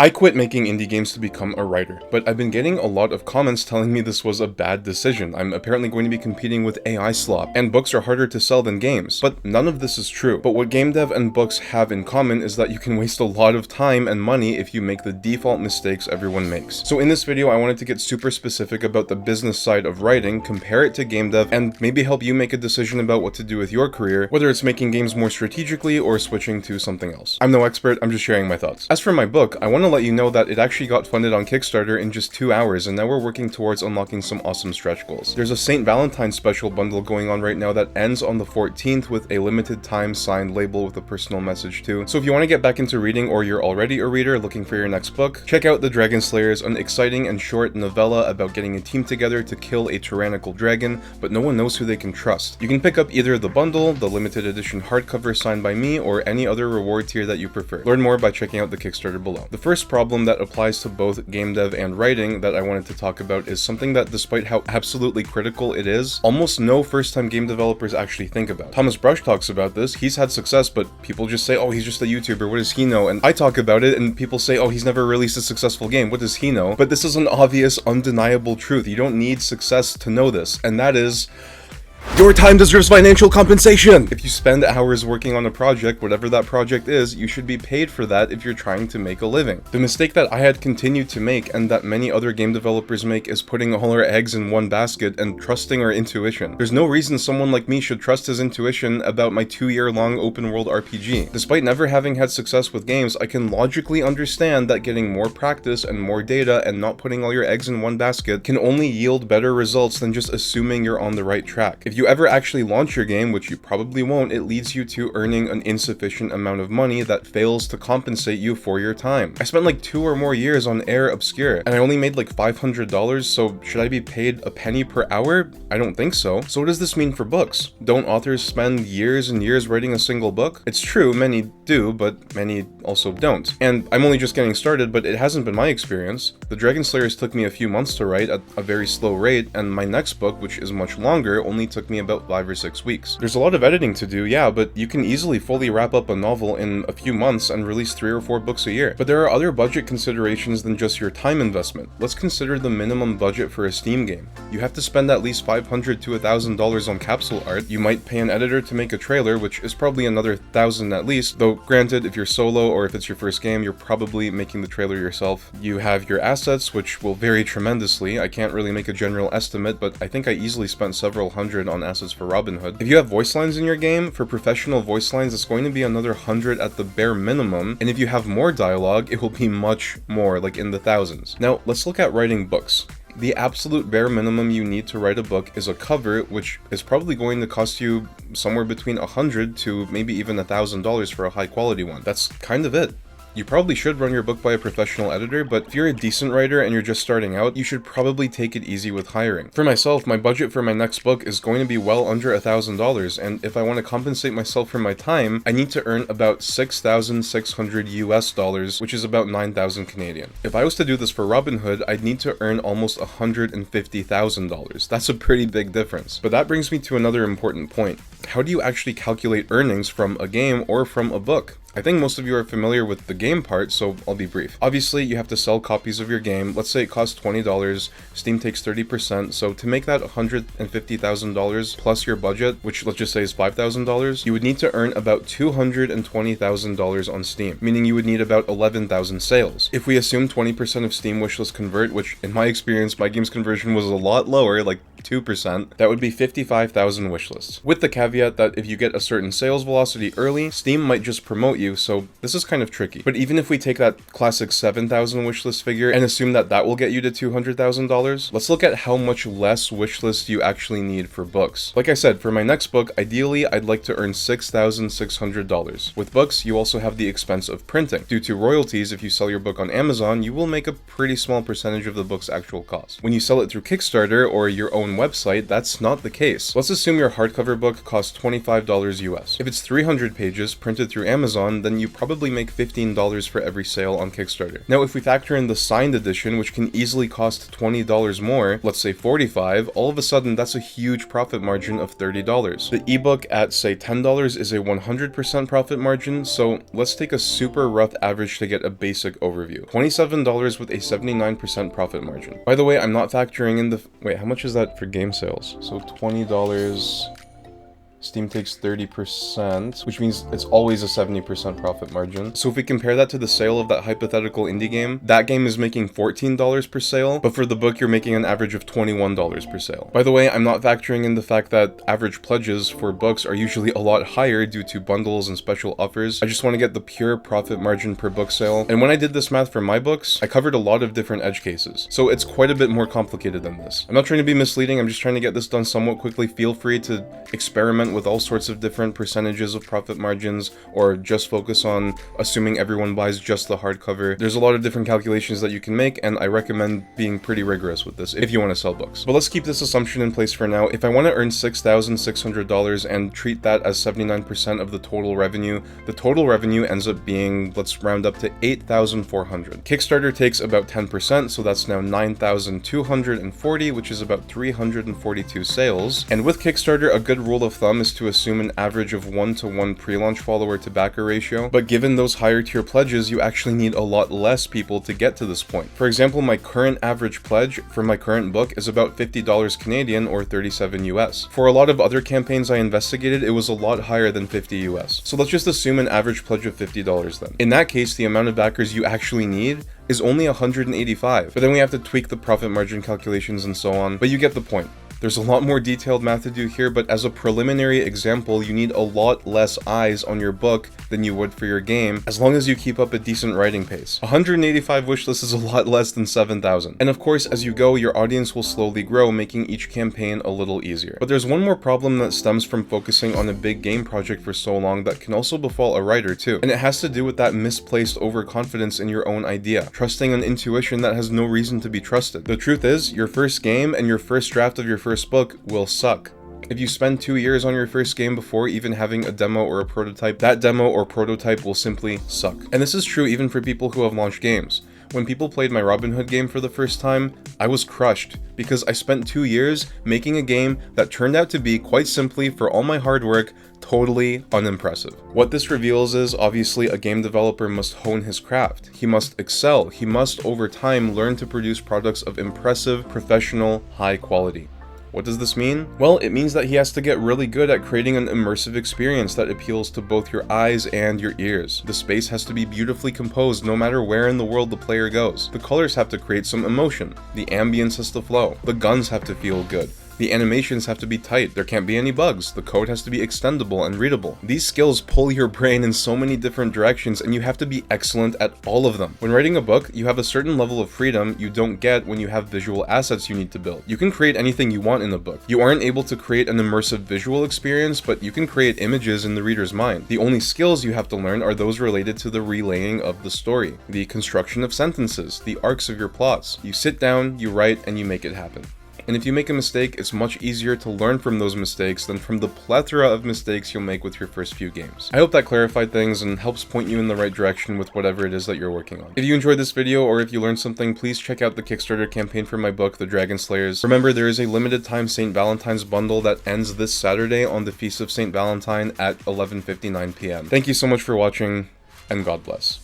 I quit making indie games to become a writer, but I've been getting a lot of comments telling me this was a bad decision. I'm apparently going to be competing with AI slop, and books are harder to sell than games. But none of this is true. But what game dev and books have in common is that you can waste a lot of time and money if you make the default mistakes everyone makes. So in this video, I wanted to get super specific about the business side of writing, compare it to game dev, and maybe help you make a decision about what to do with your career, whether it's making games more strategically or switching to something else. I'm no expert, I'm just sharing my thoughts. As for my book, I want to let you know that it actually got funded on Kickstarter in just 2 hours, and now we're working towards unlocking some awesome stretch goals. There's a St. Valentine's special bundle going on right now that ends on the 14th with a limited time signed label with a personal message too. So if you want to get back into reading or you're already a reader looking for your next book, check out The Dragon Slayers, an exciting and short novella about getting a team together to kill a tyrannical dragon, but no one knows who they can trust. You can pick up either the bundle, the limited edition hardcover signed by me, or any other reward tier that you prefer. Learn more by checking out the Kickstarter below. The first problem that applies to both game dev and writing that I wanted to talk about is something that, despite how absolutely critical it is, almost no first-time game developers actually think about. Thomas Brush talks about this. He's had success, but people just say, oh, he's just a YouTuber, what does he know? And I talk about it and people say, oh, he's never released a successful game, what does he know? But this is an obvious, undeniable truth. You don't need success to know this, and that is, your time deserves financial compensation! If you spend hours working on a project, whatever that project is, you should be paid for that if you're trying to make a living. The mistake that I had continued to make, and that many other game developers make, is putting all our eggs in one basket and trusting our intuition. There's no reason someone like me should trust his intuition about my 2-year-long open-world RPG. Despite never having had success with games, I can logically understand that getting more practice and more data and not putting all your eggs in one basket can only yield better results than just assuming you're on the right track. If you ever actually launch your game, which you probably won't, it leads you to earning an insufficient amount of money that fails to compensate you for your time. I spent like 2 or more years on Air Obscure, and I only made like $500, so should I be paid a penny per hour? I don't think so. So what does this mean for books? Don't authors spend years and years writing a single book? It's true, many do, but many also don't. And I'm only just getting started, but it hasn't been my experience. The Dragon Slayers took me a few months to write at a very slow rate, and my next book, which is much longer, only took me about 5 or 6 weeks. There's a lot of editing to do, yeah, but you can easily fully wrap up a novel in a few months and release 3 or 4 books a year. But there are other budget considerations than just your time investment. Let's consider the minimum budget for a Steam game. You have to spend at least $500 to $1,000 on capsule art. You might pay an editor to make a trailer, which is probably another $1,000 at least, though granted, if you're solo or if it's your first game, you're probably making the trailer yourself. You have your assets, which will vary tremendously. I can't really make a general estimate, but I think I easily spent several hundred on assets for Robin Hood. If you have voice lines in your game, for professional voice lines, it's going to be another 100 at the bare minimum, and if you have more dialogue, it will be much more, like in the thousands. Now, let's look at writing books. The absolute bare minimum you need to write a book is a cover, which is probably going to cost you somewhere between $100 to maybe even $1,000 for a high quality one. That's kind of it. You probably should run your book by a professional editor, but if you're a decent writer and you're just starting out, you should probably take it easy with hiring. For myself, my budget for my next book is going to be well under $1,000, and if I want to compensate myself for my time, I need to earn about $6,600 US, which is about 9,000 Canadian. If I was to do this for Robin Hood, I'd need to earn almost $150,000. That's a pretty big difference. But that brings me to another important point. How do you actually calculate earnings from a game or from a book? I think most of you are familiar with the game part, so I'll be brief. Obviously, you have to sell copies of your game. Let's say it costs $20, Steam takes 30%, so to make that $150,000 plus your budget, which let's just say is $5,000, you would need to earn about $220,000 on Steam, meaning you would need about 11,000 sales. If we assume 20% of Steam wishlists convert, which in my experience, my game's conversion was a lot lower, like 2%, that would be 55,000 wishlists. With the caveat that if you get a certain sales velocity early, Steam might just promote you, so this is kind of tricky. But even if we take that classic 7,000 wishlist figure and assume that that will get you to $200,000, let's look at how much less wishlist you actually need for books. Like I said, for my next book, ideally I'd like to earn $6,600. With books, you also have the expense of printing. Due to royalties, if you sell your book on Amazon, you will make a pretty small percentage of the book's actual cost. When you sell it through Kickstarter or your own own website, that's not the case. Let's assume your hardcover book costs $25 US. If it's 300 pages printed through Amazon, then you probably make $15 for every sale on Kickstarter. Now, if we factor in the signed edition, which can easily cost $20 more, let's say $45, all of a sudden that's a huge profit margin of $30. The ebook at say $10 is a 100% profit margin, so let's take a super rough average to get a basic overview. $27 with a 79% profit margin. By the way, I'm not factoring in the... Wait, how much is that for game sales? So $20... Steam takes 30%, which means it's always a 70% profit margin. So if we compare that to the sale of that hypothetical indie game, that game is making $14 per sale, but for the book you're making an average of $21 per sale. By the way, I'm not factoring in the fact that average pledges for books are usually a lot higher due to bundles and special offers. I just want to get the pure profit margin per book sale. And when I did this math for my books, I covered a lot of different edge cases. So it's quite a bit more complicated than this. I'm not trying to be misleading, I'm just trying to get this done somewhat quickly. Feel free to experiment with all sorts of different percentages of profit margins, or just focus on assuming everyone buys just the hardcover. There's a lot of different calculations that you can make, and I recommend being pretty rigorous with this if you want to sell books. But let's keep this assumption in place for now. If I want to earn $6,600 and treat that as 79% of the total revenue ends up being, let's round up to $8,400. Kickstarter takes about 10%, so that's now $9,240, which is about 342 sales. And with Kickstarter, a good rule of thumb is to assume an average of 1-to-1 pre-launch follower to backer ratio, but given those higher tier pledges, you actually need a lot less people to get to this point. For example, my current average pledge for my current book is about $50 Canadian or 37 US. For a lot of other campaigns I investigated, it was a lot higher than 50 US. So let's just assume an average pledge of $50 then. In that case, the amount of backers you actually need is only 185, but then we have to tweak the profit margin calculations and so on, but you get the point. There's a lot more detailed math to do here, but as a preliminary example, you need a lot less eyes on your book than you would for your game, as long as you keep up a decent writing pace. 185 wishlist is a lot less than 7,000. And of course, as you go, your audience will slowly grow, making each campaign a little easier. But there's one more problem that stems from focusing on a big game project for so long that can also befall a writer too. And it has to do with that misplaced overconfidence in your own idea, trusting an intuition that has no reason to be trusted. The truth is, your first game and your first draft of your first book will suck. If you spend 2 years on your first game before even having a demo or a prototype, that demo or prototype will simply suck. And this is true even for people who have launched games. When people played my Robin Hood game for the first time, I was crushed because I spent 2 years making a game that turned out to be, quite simply, for all my hard work, totally unimpressive. What this reveals is, obviously, a game developer must hone his craft. He must excel. He must, over time, learn to produce products of impressive, professional, high quality. What does this mean? Well, it means that he has to get really good at creating an immersive experience that appeals to both your eyes and your ears. The space has to be beautifully composed no matter where in the world the player goes. The colors have to create some emotion. The ambience has to flow. The guns have to feel good. The animations have to be tight, there can't be any bugs, the code has to be extendable and readable. These skills pull your brain in so many different directions, and you have to be excellent at all of them. When writing a book, you have a certain level of freedom you don't get when you have visual assets you need to build. You can create anything you want in a book. You aren't able to create an immersive visual experience, but you can create images in the reader's mind. The only skills you have to learn are those related to the relaying of the story, the construction of sentences, the arcs of your plots. You sit down, you write, and you make it happen. And if you make a mistake, it's much easier to learn from those mistakes than from the plethora of mistakes you'll make with your first few games. I hope that clarified things and helps point you in the right direction with whatever it is that you're working on. If you enjoyed this video or if you learned something, please check out the Kickstarter campaign for my book, The Dragon Slayers. Remember, there is a limited time St. Valentine's bundle that ends this Saturday on the Feast of St. Valentine at 11:59 p.m. Thank you so much for watching, and God bless.